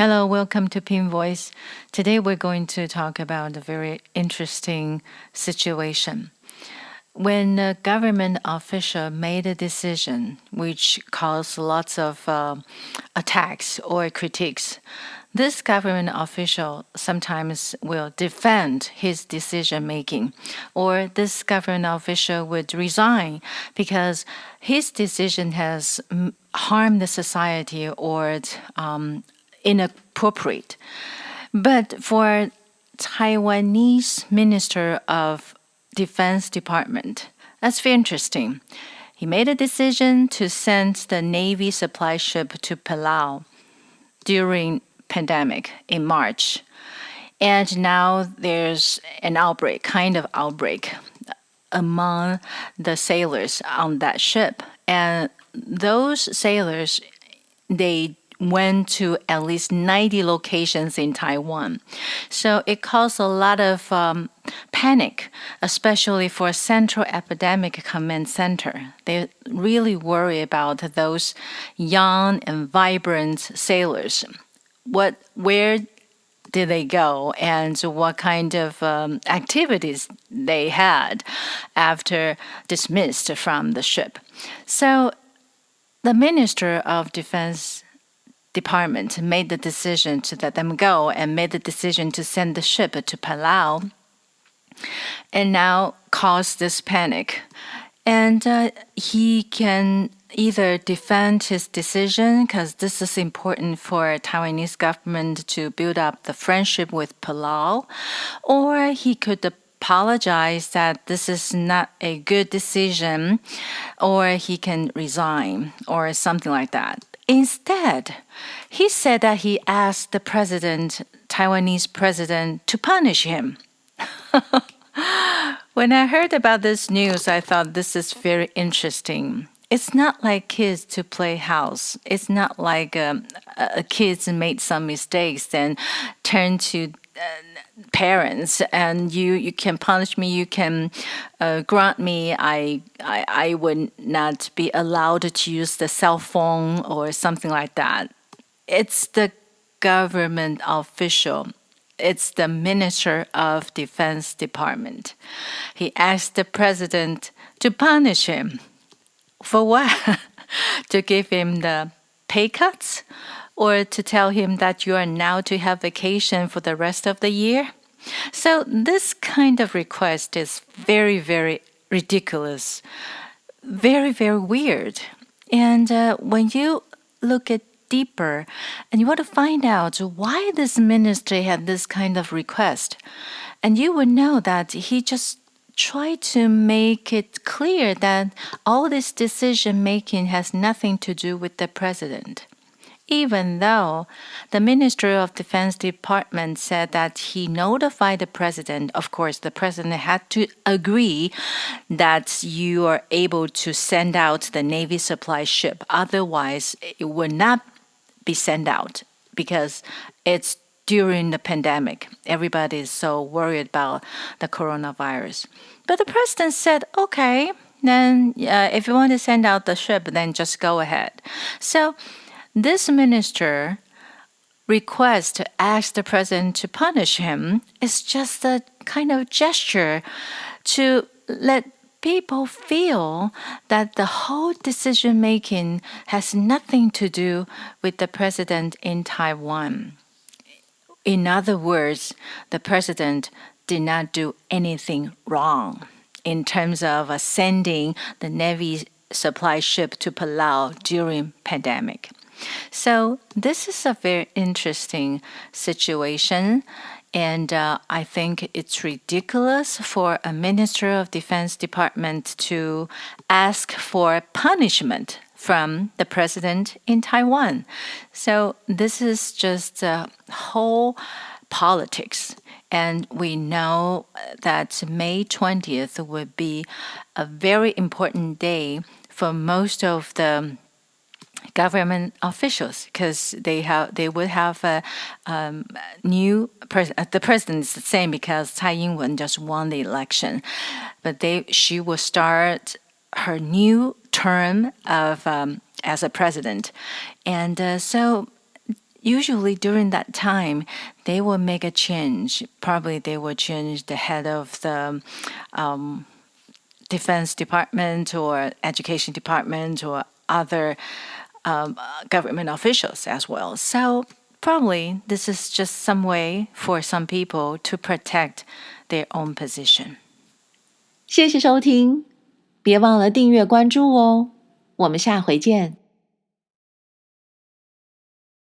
Hello, welcome to PinVoice. Today we're going to talk about a very interesting situation. When a government official made a decision which caused lots of attacks or critiques, this government official sometimes will defend his decision making, or this government official would resign because his decision has harmed the society or inappropriate. But for Taiwanese Minister of Defense Department, that's very interesting. He made a decision to send the Navy supply ship to Palau during pandemic in March. And now there's an outbreak, kind of outbreak among the sailors on that ship. And those sailors, they went to at least 90 locations in Taiwan. So it caused a lot of panic, especially for Central Epidemic Command Center. They really worry about those young and vibrant sailors. Where did they go and what kind of activities they had after dismissed from the ship. So the Minister of Defense Department made the decision to let them go and made the decision to send the ship to Palau and now caused this panic. And he can either defend his decision because this is important for Taiwanese government to build up the friendship with Palau, or he could apologize that this is not a good decision, or he can resign or something like that. Instead, he said that he asked the Taiwanese president, to punish him. When I heard about this news, I thought this is very interesting. It's not like kids to play house. It's not like kids made some mistakes and turn to parents and you can punish me, you can grant me I would not be allowed to use the cell phone or something like that. It's the government official. It's the Minister of Defense Department. He asked the president to punish him. For what? To give him the pay cuts? Or to tell him that you are now to have vacation for the rest of the year? So this kind of request is very, very ridiculous, very, very weird. And when you look at deeper and you want to find out why this ministry had this kind of request, and you would know that he just tried to make it clear that all this decision making has nothing to do with the president. Even though the Minister of Defense Department said that he notified the president, of course, the president had to agree that you are able to send out the Navy supply ship. Otherwise, it would not be sent out because it's during the pandemic. Everybody is so worried about the coronavirus. But the president said, okay, then if you want to send out the ship, then just go ahead. So this minister request to ask the president to punish him is just a kind of gesture to let people feel that the whole decision making has nothing to do with the president in Taiwan. In other words, the president did not do anything wrong in terms of sending the Navy supply ship to Palau during pandemic. So this is a very interesting situation, and I think it's ridiculous for a Minister of Defense Department to ask for punishment from the president in Taiwan. So this is just a whole politics. And we know that May 20th would be a very important day for most of the government officials because they would have a new president. The president is the same because Tsai Ing-wen just won the election, but she will start her new term of as a president, and so usually during that time, they will make a change. Probably they will change the head of the Defense Department or Education Department or other government officials as well. So probably this is just some way for some people to protect their own position. 谢谢收听，别忘了订阅关注哦，我们下回见。